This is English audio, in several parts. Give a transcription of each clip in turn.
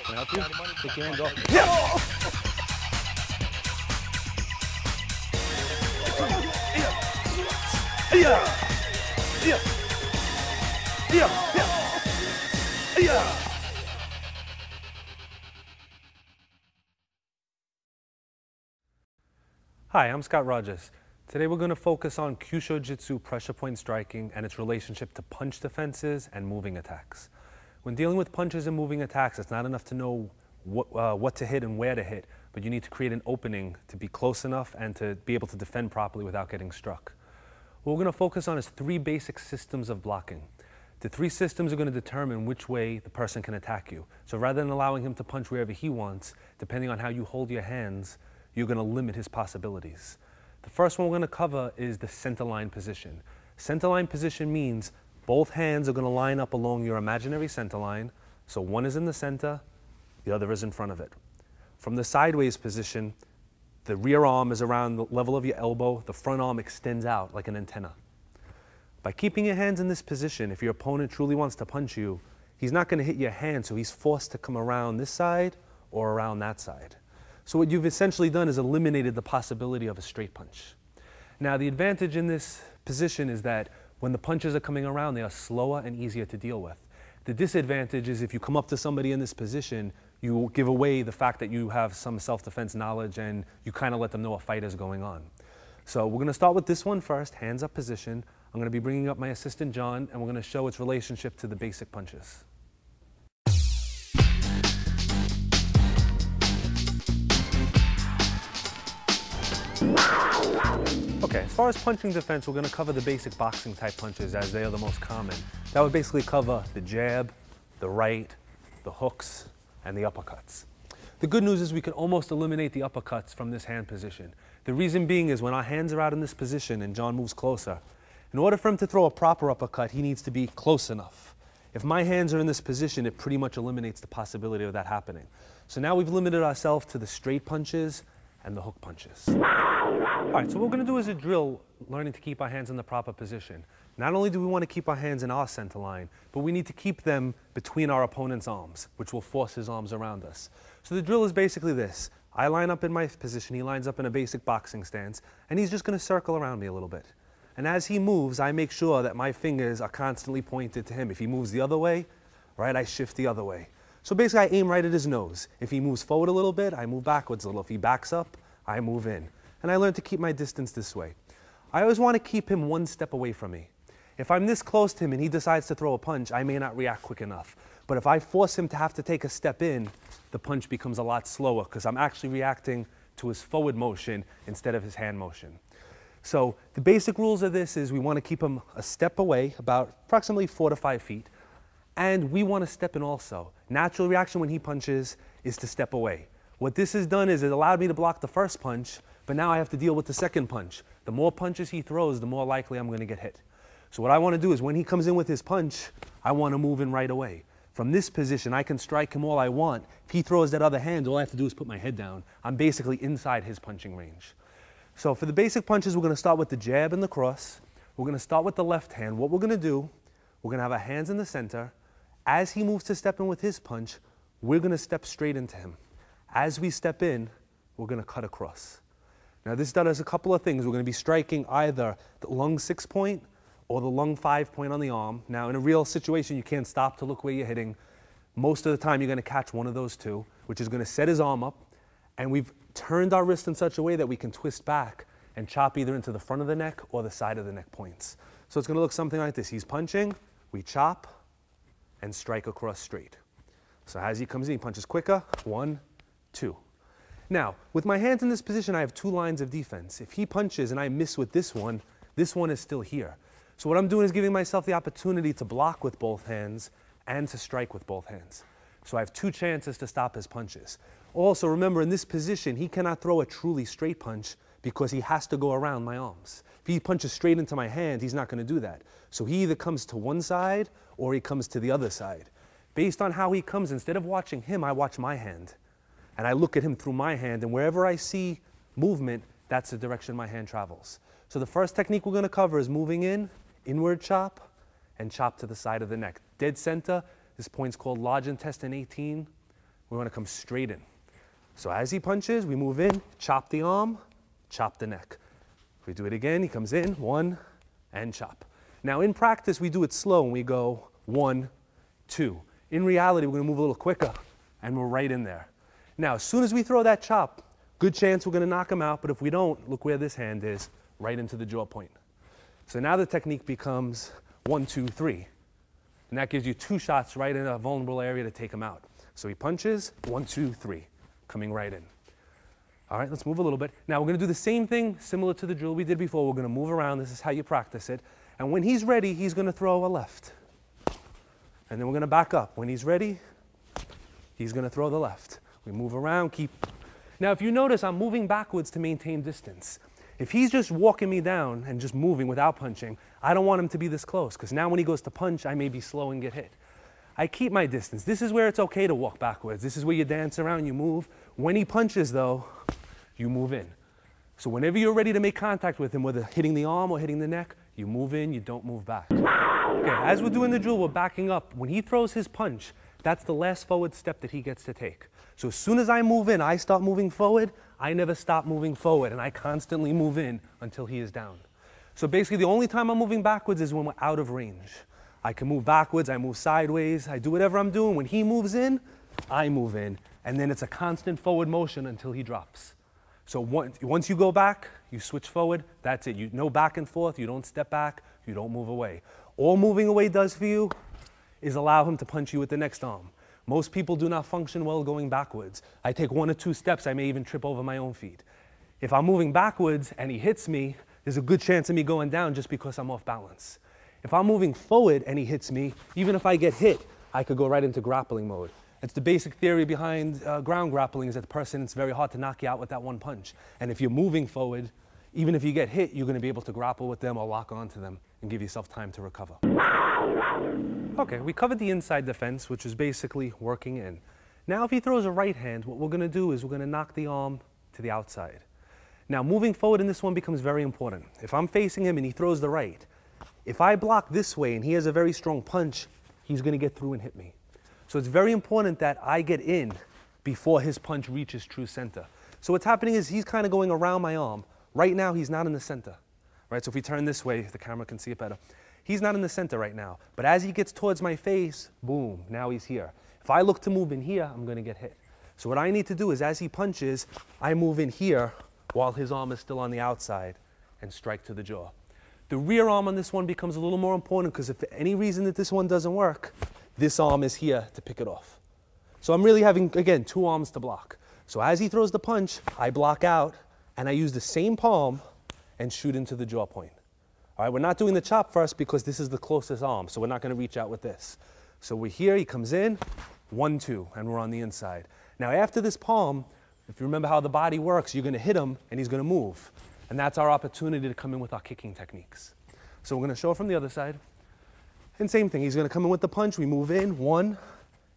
Can I help you? Take your hands off me. Yeah. Hi, I'm Scott Rogers. Today we're going to focus on Kyusho Jitsu pressure point striking and its relationship to punch defenses and moving attacks. When dealing with punches and moving attacks, it's not enough to know what to hit and where to hit, but you need to create an opening to be close enough and to be able to defend properly without getting struck. What we're going to focus on is 3 basic systems of blocking. The 3 systems are going to determine which way the person can attack you. So rather than allowing him to punch wherever he wants, depending on how you hold your hands, you're going to limit his possibilities. The first one we're going to cover is the center line position. Center line position means both hands are going to line up along your imaginary center line. So one is in the center, the other is in front of it. From the sideways position, the rear arm is around the level of your elbow. The front arm extends out like an antenna. By keeping your hands in this position, if your opponent truly wants to punch you, he's not going to hit your hand, so he's forced to come around this side or around that side. So what you've essentially done is eliminated the possibility of a straight punch. Now the advantage in this position is that when the punches are coming around, they are slower and easier to deal with. The disadvantage is if you come up to somebody in this position, you give away the fact that you have some self-defense knowledge and you kind of let them know a fight is going on. So we're going to start with this one first, hands up position. I'm going to be bringing up my assistant John, and we're going to show its relationship to the basic punches. Okay, as far as punching defense, we're going to cover the basic boxing type punches as they are the most common. That would basically cover the jab, the right, the hooks, and the uppercuts. The good news is we can almost eliminate the uppercuts from this hand position. The reason being is when our hands are out in this position and John moves closer, in order for him to throw a proper uppercut, he needs to be close enough. If my hands are in this position, it pretty much eliminates the possibility of that happening. So now we've limited ourselves to the straight punches and the hook punches. All right, so what we're going to do is a drill learning to keep our hands in the proper position. Not only do we want to keep our hands in our center line, but we need to keep them between our opponent's arms, which will force his arms around us. So the drill is basically this. I line up in my position, he lines up in a basic boxing stance, and he's just going to circle around me a little bit. And as he moves, I make sure that my fingers are constantly pointed to him. If he moves the other way, right, I shift the other way. So basically, I aim right at his nose. If he moves forward a little bit, I move backwards a little. If he backs up, I move in. And I learn to keep my distance this way. I always want to keep him one step away from me. If I'm this close to him and he decides to throw a punch, I may not react quick enough. But if I force him to have to take a step in, the punch becomes a lot slower because I'm actually reacting to his forward motion instead of his hand motion. So the basic rules of this is we want to keep him a step away, about approximately 4 to 5 feet. And we want to step in also. Natural reaction when he punches is to step away. What this has done is it allowed me to block the first punch, but now I have to deal with the second punch. The more punches he throws, the more likely I'm going to get hit. So what I want to do is when he comes in with his punch, I want to move in right away. From this position, I can strike him all I want. If he throws that other hand, all I have to do is put my head down. I'm basically inside his punching range. So for the basic punches, we're going to start with the jab and the cross. We're going to start with the left hand. What we're going to do, we're going to have our hands in the center. As he moves to step in with his punch, we're going to step straight into him. As we step in, we're going to cut across. Now this does a couple of things. We're going to be striking either the lung 6 point or the lung 5 point on the arm. Now in a real situation, you can't stop to look where you're hitting. Most of the time, you're going to catch one of those two, which is going to set his arm up. And we've turned our wrist in such a way that we can twist back and chop either into the front of the neck or the side of the neck points. So it's going to look something like this. He's punching, we chop, and strike across straight. So as he comes in, he punches quicker. 1, 2. Now, with my hands in this position, I have 2 lines of defense. If he punches and I miss with this one is still here. So what I'm doing is giving myself the opportunity to block with both hands and to strike with both hands. So I have 2 chances to stop his punches. Also, remember, in this position, he cannot throw a truly straight punch because he has to go around my arms. If he punches straight into my hand, he's not going to do that. So he either comes to one side or he comes to the other side. Based on how he comes, instead of watching him, I watch my hand. And I look at him through my hand, and wherever I see movement, that's the direction my hand travels. So the first technique we're going to cover is moving in, inward chop, and chop to the side of the neck. Dead center, this point's called large intestine 18. we want to come straight in. So as he punches, we move in, chop the arm, chop the neck. If we do it again, he comes in, 1, and chop. Now in practice, we do it slow and we go 1, 2. In reality, we're going to move a little quicker and we're right in there. Now, as soon as we throw that chop, good chance we're going to knock him out, but if we don't, look where this hand is, right into the jaw point. So now the technique becomes 1, 2, 3. And that gives you 2 shots right in a vulnerable area to take him out. So he punches, 1, 2, 3, coming right in. All right, let's move a little bit. Now we're going to do the same thing, similar to the drill we did before. We're going to move around. This is how you practice it. And when he's ready, he's going to throw a left. And then we're going to back up. When he's ready, he's going to throw the left. We move around, keep. Now, if you notice, I'm moving backwards to maintain distance. If he's just walking me down and just moving without punching, I don't want him to be this close, because now when he goes to punch, I may be slow and get hit. I keep my distance. This is where it's okay to walk backwards. This is where you dance around, you move. When he punches, though, you move in. So whenever you're ready to make contact with him, whether hitting the arm or hitting the neck, you move in, you don't move back. Okay, as we're doing the drill, we're backing up. When he throws his punch, that's the last forward step that he gets to take. So as soon as I move in, I start moving forward, I never stop moving forward, and I constantly move in until he is down. So basically, the only time I'm moving backwards is when we're out of range. I can move backwards, I move sideways, I do whatever I'm doing. When he moves in, I move in, and then it's a constant forward motion until he drops. So once you go back, you switch forward, that's it. You no back and forth, you don't step back, you don't move away. All moving away does for you is allow him to punch you with the next arm. Most people do not function well going backwards. I take 1 or 2 steps, I may even trip over my own feet. If I'm moving backwards and he hits me, there's a good chance of me going down just because I'm off balance. If I'm moving forward and he hits me, even if I get hit, I could go right into grappling mode. It's the basic theory behind ground grappling is that the person, it's very hard to knock you out with that one punch. And if you're moving forward, even if you get hit, you're going to be able to grapple with them or lock onto them and give yourself time to recover. Okay, we covered the inside defense, which is basically working in. Now if he throws a right hand, what we're going to do is we're going to knock the arm to the outside. Now moving forward in this one becomes very important. If I'm facing him and he throws the right, if I block this way and he has a very strong punch, he's going to get through and hit me. So it's very important that I get in before his punch reaches true center. So what's happening is he's kind of going around my arm. Right now he's not in the center. Right? So if we turn this way, the camera can see it better. He's not in the center right now. But as he gets towards my face, boom, now he's here. If I look to move in here, I'm going to get hit. So what I need to do is as he punches, I move in here while his arm is still on the outside and strike to the jaw. The rear arm on this one becomes a little more important because if for any reason that this one doesn't work, this arm is here to pick it off. So I'm really having, again, 2 arms to block. So as he throws the punch, I block out and I use the same palm and shoot into the jaw point. All right, we're not doing the chop first because this is the closest arm, so we're not going to reach out with this. So we're here, he comes in, 1, 2, and we're on the inside. Now after this palm, if you remember how the body works, you're going to hit him and he's going to move. And that's our opportunity to come in with our kicking techniques. So we're going to show it from the other side. And same thing, he's going to come in with the punch, we move in, 1,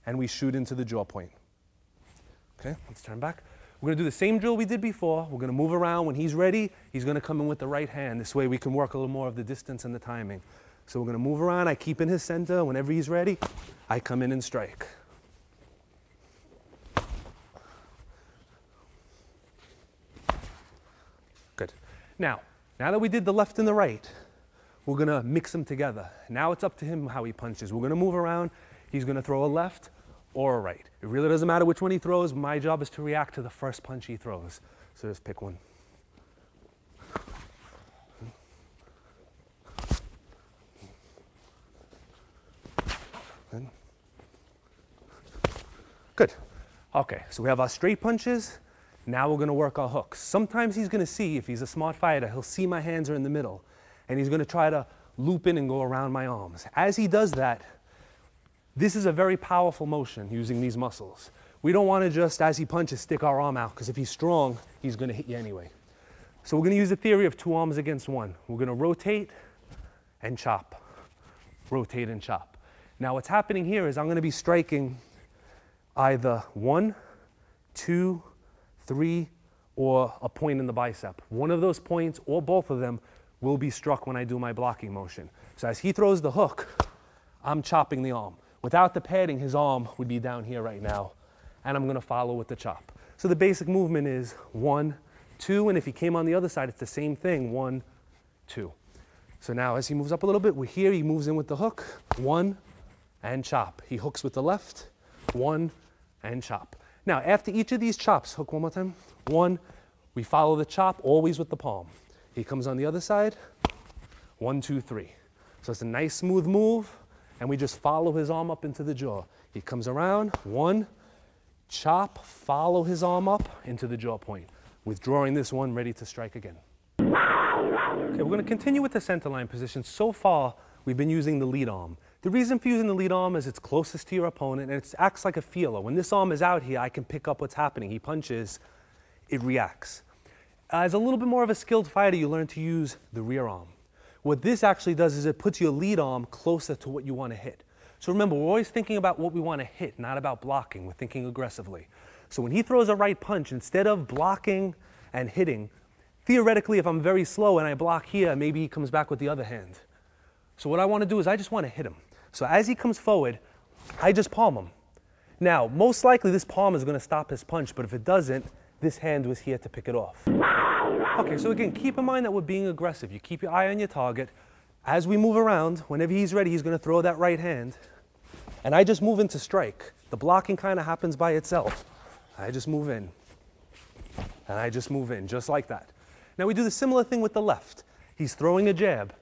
and we shoot into the jaw point. Okay, let's turn back. We're going to do the same drill we did before. We're going to move around. When he's ready, he's going to come in with the right hand. This way we can work a little more of the distance and the timing. So we're going to move around. I keep in his center. Whenever he's ready, I come in and strike. Good. Now that we did the left and the right, we're going to mix them together. Now it's up to him how he punches. We're going to move around. He's going to throw a left or a right. It really doesn't matter which one he throws. My job is to react to the first punch he throws. So just pick one. Good. Okay, so we have our straight punches. Now we're going to work our hooks. Sometimes he's going to see, if he's a smart fighter, he'll see my hands are in the middle. And he's going to try to loop in and go around my arms. As he does that, this is a very powerful motion using these muscles. We don't want to just, as he punches, stick our arm out, because if he's strong, he's going to hit you anyway. So we're going to use the theory of 2 arms against 1. We're going to rotate and chop. Rotate and chop. Now what's happening here is I'm going to be striking either 1, 2, 3, or a point in the bicep. One of those points, or both of them, will be struck when I do my blocking motion. So as he throws the hook, I'm chopping the arm. Without the padding, his arm would be down here right now, and I'm gonna follow with the chop. So the basic movement is 1, 2, and if he came on the other side, it's the same thing, 1, 2. So now as he moves up a little bit, we're here, he moves in with the hook, 1, and chop. He hooks with the left, 1, and chop. Now after each of these chops, hook one more time, 1, we follow the chop always with the palm. He comes on the other side, 1, 2, 3. So it's a nice smooth move, and we just follow his arm up into the jaw. He comes around, 1, chop, follow his arm up into the jaw point. Withdrawing this one, ready to strike again. Okay, we're gonna continue with the center line position. So far, we've been using the lead arm. The reason for using the lead arm is it's closest to your opponent and it acts like a feeler. When this arm is out here, I can pick up what's happening. He punches, it reacts. As a little bit more of a skilled fighter, you learn to use the rear arm. What this actually does is it puts your lead arm closer to what you want to hit. So remember, we're always thinking about what we want to hit, not about blocking. We're thinking aggressively. So when he throws a right punch, instead of blocking and hitting, theoretically, if I'm very slow and I block here, maybe he comes back with the other hand. So what I want to do is I just want to hit him. So as he comes forward, I just palm him. Now, most likely this palm is going to stop his punch, but if it doesn't, this hand was here to pick it off. Okay, so again, keep in mind that we're being aggressive. You keep your eye on your target. As we move around, whenever he's ready, he's going to throw that right hand. And I just move into strike. The blocking kind of happens by itself. I just move in. And I just move in, just like that. Now we do the similar thing with the left. He's throwing a jab.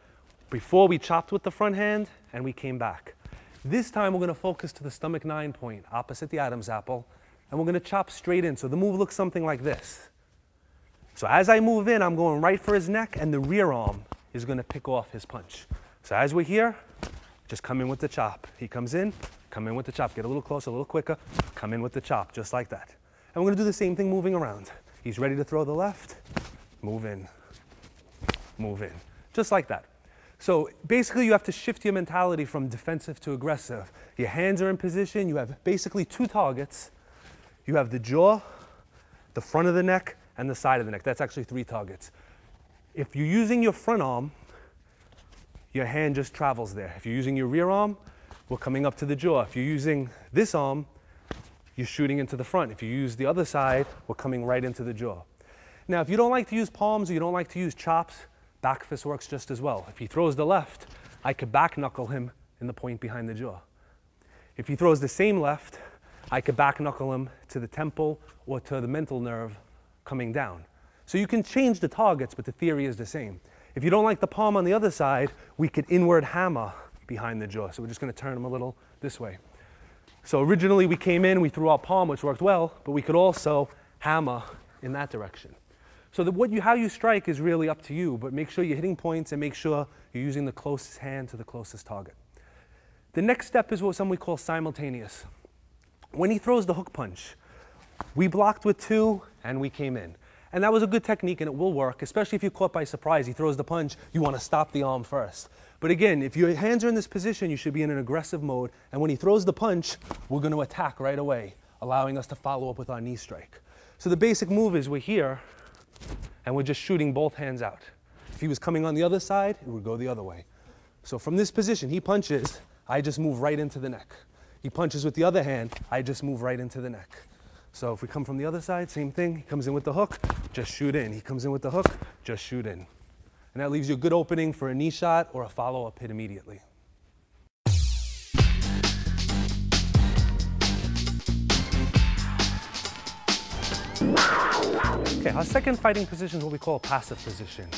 Before we chopped with the front hand and we came back. This time we're going to focus to the stomach 9 point, opposite the Adam's apple, and we're going to chop straight in. So the move looks something like this. So as I move in, I'm going right for his neck, and the rear arm is going to pick off his punch. So as we're here, just come in with the chop. He comes in, come in with the chop. Get a little closer, a little quicker, come in with the chop, just like that. And we're going to do the same thing moving around. He's ready to throw the left, move in, just like that. So basically you have to shift your mentality from defensive to aggressive. Your hands are in position. You have basically 2 targets. You have the jaw, the front of the neck, and the side of the neck. That's actually 3 targets. If you're using your front arm, your hand just travels there. If you're using your rear arm, we're coming up to the jaw. If you're using this arm, you're shooting into the front. If you use the other side, we're coming right into the jaw. Now, if you don't like to use palms or you don't like to use chops, back fist works just as well. If he throws the left, I could back knuckle him in the point behind the jaw. If he throws the same left, I could back knuckle him to the temple or to the mental nerve coming down. So you can change the targets, but the theory is the same. If you don't like the palm on the other side, we could inward hammer behind the jaw. So we're just going to turn him a little this way. So originally we came in, we threw our palm, which worked well, but we could also hammer in that direction. So how you strike is really up to you, but make sure you're hitting points and make sure you're using the closest hand to the closest target. The next step is what some we call simultaneous. When he throws the hook punch, we blocked with 2 and we came in. And that was a good technique and it will work, especially if you're caught by surprise. He throws the punch, you want to stop the arm first. But again, if your hands are in this position, you should be in an aggressive mode. And when he throws the punch, we're going to attack right away, allowing us to follow up with our knee strike. So the basic move is we're here, and we're just shooting both hands out. If he was coming on the other side, it would go the other way. So from this position, he punches, I just move right into the neck. He punches with the other hand, I just move right into the neck. So if we come from the other side, same thing. He comes in with the hook, just shoot in. He comes in with the hook, just shoot in. And that leaves you a good opening for a knee shot or a follow-up hit immediately. Okay, our second fighting position is what we call a passive position.